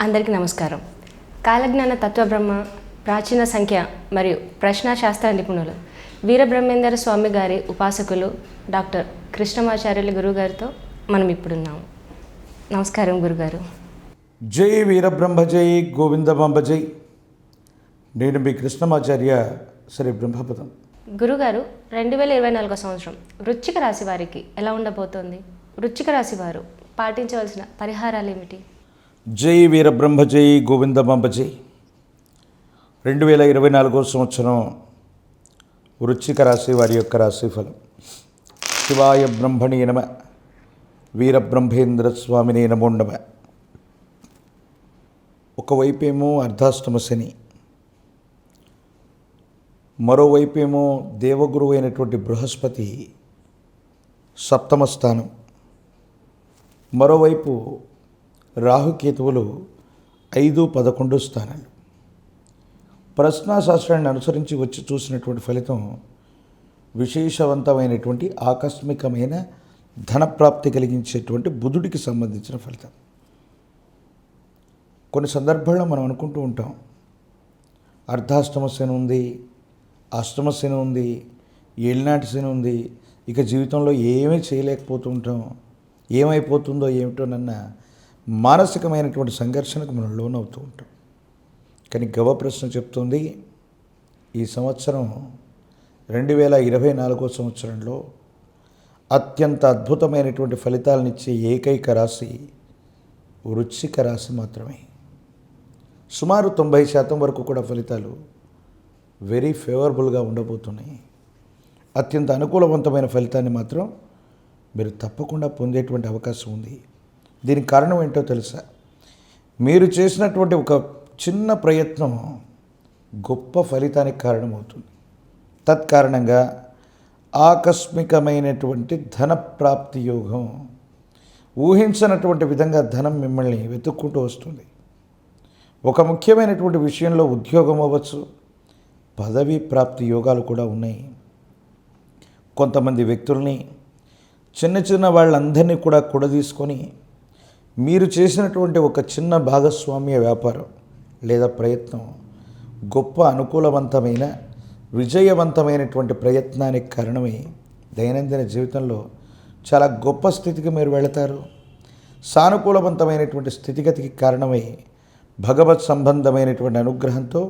అందరికీ నమస్కారం. కాలజ్ఞాన తత్వబ్రహ్మ, ప్రాచీన సంఖ్య మరియు ప్రశ్నాశాస్త్ర నిపుణులు వీరబ్రహ్మేంద్ర స్వామి గారి ఉపాసకులు డాక్టర్ కృష్ణమాచార్యులు గురుగారితో మనం ఇప్పుడున్నాము. నమస్కారం గురుగారు. జై వీరబ్రహ్మ జై గోవిందమాంబ జై. నేను మీ కృష్ణమాచార్య శ్రీ బ్రహ్మపదం. గురుగారు, 2024 సంవత్సరం వృశ్చిక రాశి వారికి ఎలా ఉండబోతోంది? వృశ్చిక రాశి వారు పాటించవలసిన పరిహారాలు ఏమిటి? జై వీరబ్రహ్మ జై గోవిందమాంబ జై. 2024 సంవత్సరం వృశ్చిక రాశి వారి యొక్క రాశిఫలం. శివాయ బ్రహ్మణే నమ, వీరబ్రహ్మేంద్ర స్వామినే నమో నమ. ఒకవైపేమో అర్ధాష్టమ శని, మరోవైపేమో దేవగురువు అయినటువంటి బృహస్పతి సప్తమ స్థానం, మరోవైపు రాహుకేతువులు 5, 11 స్థానాలు. ప్రశ్నాశాస్త్రాన్ని అనుసరించి వచ్చి చూసినటువంటి ఫలితం విశేషవంతమైనటువంటి ఆకస్మికమైన ధనప్రాప్తి కలిగించేటువంటి బుధుడికి సంబంధించిన ఫలితం. కొన్ని సందర్భాల్లో మనం అనుకుంటూ ఉంటాం, అర్ధాష్టమ శని ఉంది, అష్టమ శని ఉంది, ఏలినాటి శని ఉంది, ఇక జీవితంలో ఏమీ చేయలేకపోతూ ఉంటాం, ఏమైపోతుందో ఏమిటోనన్న మానసికమైనటువంటి సంఘర్షణకు మనం లోనవుతూ ఉంటాం. కానీ గవ ప్రశ్న చెప్తుంది, ఈ సంవత్సరం 2024 సంవత్సరంలో అత్యంత అద్భుతమైనటువంటి ఫలితాలనిచ్చే ఏకైక రాశి వృశ్చిక రాశి మాత్రమే. సుమారు 90% వరకు కూడా ఫలితాలు వెరీ ఫేవరబుల్గా ఉండబోతున్నాయి. అత్యంత అనుకూలవంతమైన ఫలితాన్ని మాత్రం మీరు తప్పకుండా పొందేటువంటి అవకాశం ఉంది. దీనికి కారణం ఏంటో తెలుసా? మీరు చేసినటువంటి ఒక చిన్న ప్రయత్నం గొప్ప ఫలితానికి కారణమవుతుంది. తత్కారణంగా ఆకస్మికమైనటువంటి ధన ప్రాప్తి యోగం, ఊహించనటువంటి విధంగా ధనం మిమ్మల్ని వెతుక్కుంటూ వస్తుంది. ఒక ముఖ్యమైనటువంటి విషయంలో ఉద్యోగం అవ్వచ్చు, పదవీ ప్రాప్తి యోగాలు కూడా ఉన్నాయి. కొంతమంది వ్యక్తుల్ని, చిన్న వాళ్ళందరినీ కూడా కూడదీసుకొని మీరు చేసినటువంటి ఒక చిన్న భాగస్వామ్య వ్యాపారం లేదా ప్రయత్నం గొప్ప అనుకూలవంతమైన విజయవంతమైనటువంటి ప్రయత్నానికి కారణమై దైనందిన జీవితంలో చాలా గొప్ప స్థితికి మీరు వెళతారు. సానుకూలవంతమైనటువంటి స్థితిగతికి కారణమై భగవత్ సంబంధమైనటువంటి అనుగ్రహంతో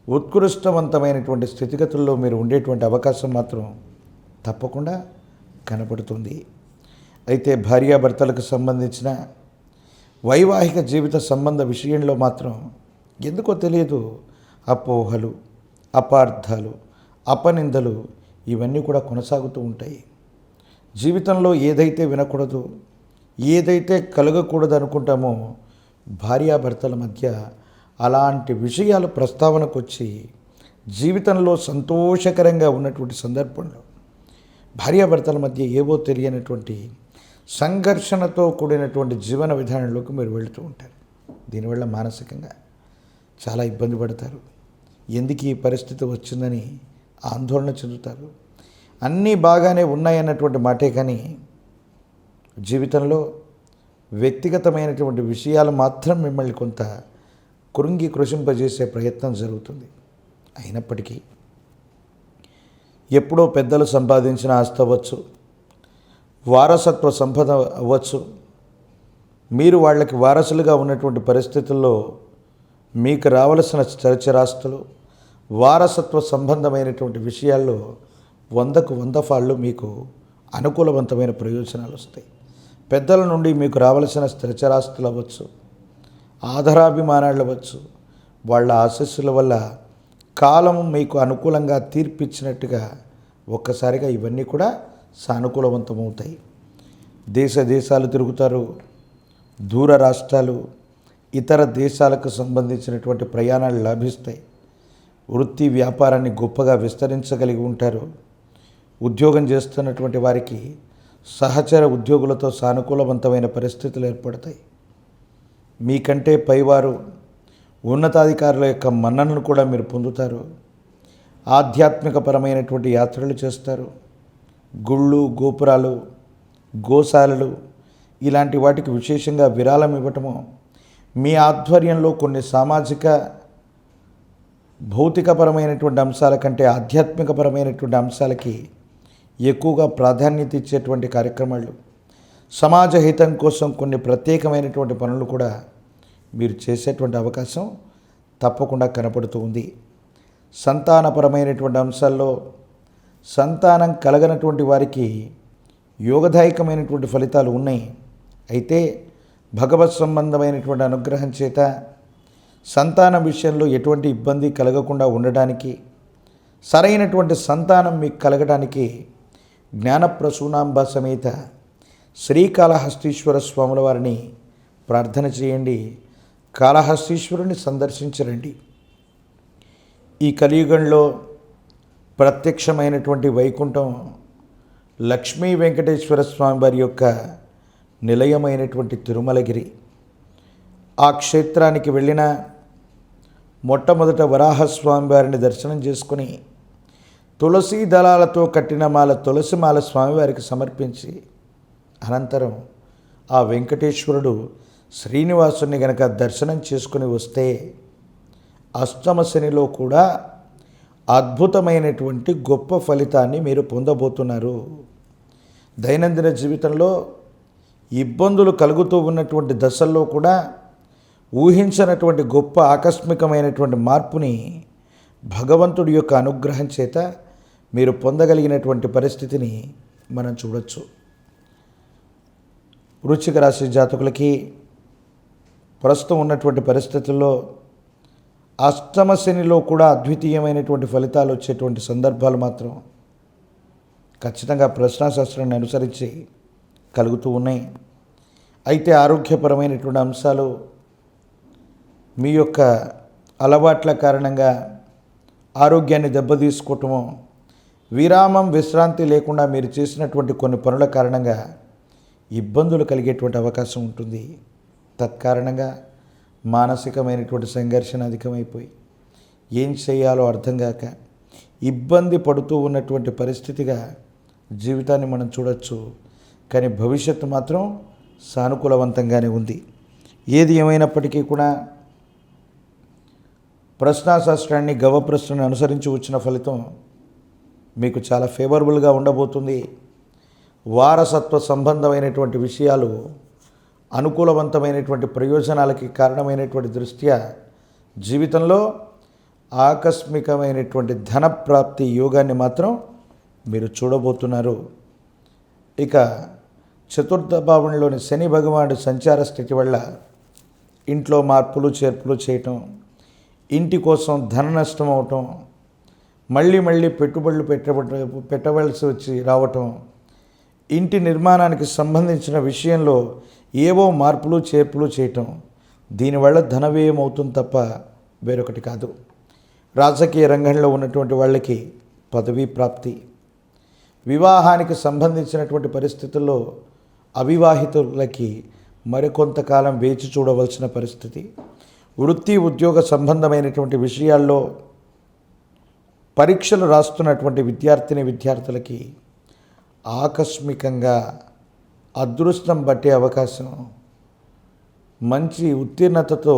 ఉత్కృష్టవంతమైనటువంటి స్థితిగతుల్లో మీరు ఉండేటువంటి అవకాశం మాత్రం తప్పకుండా కనపడుతుంది. అయితే భార్యాభర్తలకు సంబంధించిన వైవాహిక జీవిత సంబంధ విషయంలో మాత్రం ఎందుకో తెలియదు అపోహలు, అపార్థాలు, అపనిందలు ఇవన్నీ కూడా కొనసాగుతూ ఉంటాయి. జీవితంలో ఏదైతే వినకూడదు, ఏదైతే కలగకూడదు అనుకుంటామో భార్యాభర్తల మధ్య అలాంటి విషయాలు ప్రస్తావనకు వచ్చి జీవితంలో సంతోషకరంగా ఉన్నటువంటి సందర్భంలో భార్యాభర్తల మధ్య ఏవో తెలియనటువంటి సంఘర్షణతో కూడినటువంటి జీవన విధానంలోకి మీరు వెళుతూ ఉంటారు. దీనివల్ల మానసికంగా చాలా ఇబ్బంది పడతారు. ఎందుకు ఈ పరిస్థితి వచ్చిందని ఆందోళన చెందుతారు. అన్నీ బాగానే ఉన్నాయన్నటువంటి మాటే, కానీ జీవితంలో వ్యక్తిగతమైనటువంటి విషయాలు మాత్రం మిమ్మల్ని కొంత కృషింపజేసే ప్రయత్నం జరుగుతుంది. అయినప్పటికీ ఎప్పుడో పెద్దలు సంపాదించిన ఆస్తి అవ్వచ్చు, వారసత్వ సంపద అవ్వచ్చు, మీరు వాళ్ళకి వారసులుగా ఉన్నటువంటి పరిస్థితుల్లో మీకు రావలసిన చరచరాస్తులు, వారసత్వ సంబంధమైనటువంటి విషయాల్లో 100కు 100 ఫాళ్ళు మీకు అనుకూలవంతమైన ప్రయోజనాలు వస్తాయి. పెద్దల నుండి మీకు రావలసిన స్థిరచరాస్తులు అవ్వచ్చు, ఆధారాభిమానాలు అవ్వచ్చు, వాళ్ళ ఆశీస్సుల వల్ల కాలం మీకు అనుకూలంగా తీర్పిచ్చినట్టుగా ఒక్కసారిగా ఇవన్నీ కూడా సానుకూలవంతమవుతాయి. దేశాలు తిరుగుతారు, దూర రాష్ట్రాలు, ఇతర దేశాలకు సంబంధించినటువంటి ప్రయాణాలు లాభిస్తాయి. వృత్తి వ్యాపారాన్ని గొప్పగా విస్తరించగలిగి ఉంటారు. ఉద్యోగం చేస్తున్నటువంటి వారికి సహచర ఉద్యోగులతో సానుకూలవంతమైన పరిస్థితులు ఏర్పడతాయి. మీకంటే పైవారు, ఉన్నతాధికారుల యొక్క మన్ననను కూడా మీరు పొందుతారు. ఆధ్యాత్మికపరమైనటువంటి యాత్రలు చేస్తారు. గుళ్ళు, గోపురాలు, గోశాలలు ఇలాంటి వాటికి విశేషంగా విరాళం ఇవ్వటము, మీ ఆధ్వర్యంలో కొన్ని సామాజిక భౌతికపరమైనటువంటి అంశాల కంటే ఆధ్యాత్మికపరమైనటువంటి అంశాలకి ఎక్కువగా ప్రాధాన్యత ఇచ్చేటువంటి కార్యక్రమాలు, సమాజ హితం కోసం కొన్ని ప్రత్యేకమైనటువంటి పనులు కూడా మీరు చేసేటువంటి అవకాశం తప్పకుండా కనపడుతూ ఉంది. సంతానపరమైనటువంటి అంశాల్లో సంతానం కలగనటువంటి వారికి యోగదాయకమైనటువంటి ఫలితాలు ఉన్నాయి. అయితే భగవత్ సంబంధమైనటువంటి అనుగ్రహం చేత సంతానం విషయంలో ఎటువంటి ఇబ్బంది కలగకుండా ఉండడానికి, సరైనటువంటి సంతానం మీకు కలగడానికి జ్ఞానప్రసూనాంబ సమేత శ్రీకాళహస్తీశ్వర స్వాముల వారిని ప్రార్థన చేయండి. కాళహస్తీశ్వరుని సందర్శించరండి. ఈ కలియుగంలో ప్రత్యక్షమైనటువంటి వైకుంఠం లక్ష్మీ వెంకటేశ్వర స్వామి వారి యొక్క నిలయమైనటువంటి తిరుమలగిరి. ఆ క్షేత్రానికి వెళ్ళిన మొట్టమొదట వరాహస్వామి వారిని దర్శనం చేసుకుని తులసీ దళాలతో కట్టిన తులసి మాల స్వామివారికి సమర్పించి అనంతరం ఆ వెంకటేశ్వరుడు శ్రీనివాసుని గనక దర్శనం చేసుకుని వస్తే అష్టమ శనిలో కూడా అద్భుతమైనటువంటి గొప్ప ఫలితాన్ని మీరు పొందబోతున్నారు. దైనందిన జీవితంలో ఇబ్బందులు కలుగుతూ ఉన్నటువంటి దశల్లో కూడా ఊహించినటువంటి గొప్ప ఆకస్మికమైనటువంటి మార్పుని భగవంతుడి యొక్క అనుగ్రహం చేత మీరు పొందగలిగినటువంటి పరిస్థితిని మనం చూడొచ్చు. వృశ్చిక రాశి జాతకులకి ప్రస్తుతం ఉన్నటువంటి పరిస్థితుల్లో అష్టమ శనిలో కూడా అద్వితీయమైనటువంటి ఫలితాలు వచ్చేటువంటి సందర్భాలు మాత్రం ఖచ్చితంగా ప్రశ్నాశాస్త్రాన్ని అనుసరించి కలుగుతూ ఉన్నాయి. అయితే ఆరోగ్యపరమైనటువంటి అంశాలు మీ యొక్క అలవాట్ల కారణంగా ఆరోగ్యాన్ని దెబ్బతీసుకోవటము, విరామం విశ్రాంతి లేకుండా మీరు చేసినటువంటి కొన్ని పనుల కారణంగా ఇబ్బందులు కలిగేటువంటి అవకాశం ఉంటుంది. తత్కారణంగా మానసికమైనటువంటి సంఘర్షణ అధికమైపోయి ఏం చేయాలో అర్థం కాక ఇబ్బంది పడుతూ ఉన్నటువంటి పరిస్థితిగా జీవితాన్ని మనం చూడొచ్చు. కానీ భవిష్యత్తు మాత్రం సానుకూలవంతంగానే ఉంది. ఏది ఏమైనప్పటికీ కూడా ప్రశ్నాశాస్త్రాన్ని గవ్వప్రశ్నను అనుసరించి వచ్చిన ఫలితం మీకు చాలా ఫేవరబుల్గా ఉండబోతుంది. వారసత్వ సంబంధమైనటువంటి విషయాలు అనుకూలవంతమైనటువంటి ప్రయోజనాలకి కారణమైనటువంటి దృష్ట్యా జీవితంలో ఆకస్మికమైనటువంటి ధనప్రాప్తి యోగాన్ని మాత్రం మీరు చూడబోతున్నారు. ఇక చతుర్థ భావంలోని శని భగవానుడి సంచార స్థితి వల్ల ఇంట్లో మార్పులు చేర్పులు చేయటం, ఇంటి కోసం ధన నష్టం అవటం, మళ్ళీ పెట్టుబడులు పెట్టవలసి వచ్చి రావటం, ఇంటి నిర్మాణానికి సంబంధించిన విషయంలో ఏవో మార్పులు చేర్పులు చేయటం, దీనివల్ల ధన వ్యయం అవుతుంది తప్ప వేరొకటి కాదు. రాజకీయ రంగంలో ఉన్నటువంటి వాళ్ళకి పదవీ ప్రాప్తి, వివాహానికి సంబంధించినటువంటి పరిస్థితుల్లో అవివాహితులకి మరికొంతకాలం వేచి చూడవలసిన పరిస్థితి, వృత్తి ఉద్యోగ సంబంధమైనటువంటి విషయాల్లో పరీక్షలు రాస్తున్నటువంటి విద్యార్థులకి ఆకస్మికంగా అదృష్టం పట్టే అవకాశం, మంచి ఉత్తీర్ణతతో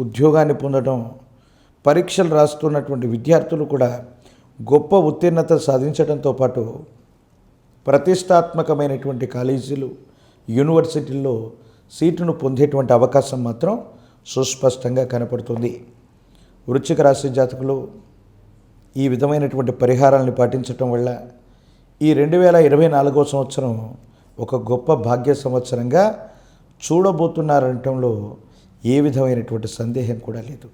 ఉద్యోగాన్ని పొందడం, పరీక్షలు రాస్తున్నటువంటి విద్యార్థులు కూడా గొప్ప ఉత్తీర్ణత సాధించడంతో పాటు ప్రతిష్టాత్మకమైనటువంటి కాలేజీలు, యూనివర్సిటీల్లో సీటును పొందేటువంటి అవకాశం మాత్రం సుస్పష్టంగా కనపడుతుంది. వృశ్చిక రాశి జాతకులు ఈ విధమైనటువంటి పరిహారాలను పాటించటం వల్ల ఈ 2024 సంవత్సరం ఒక గొప్ప భాగ్య సంవత్సరంగా చూడబోతున్నారనటంలో ఏ విధమైనటువంటి సందేహం కూడా లేదు.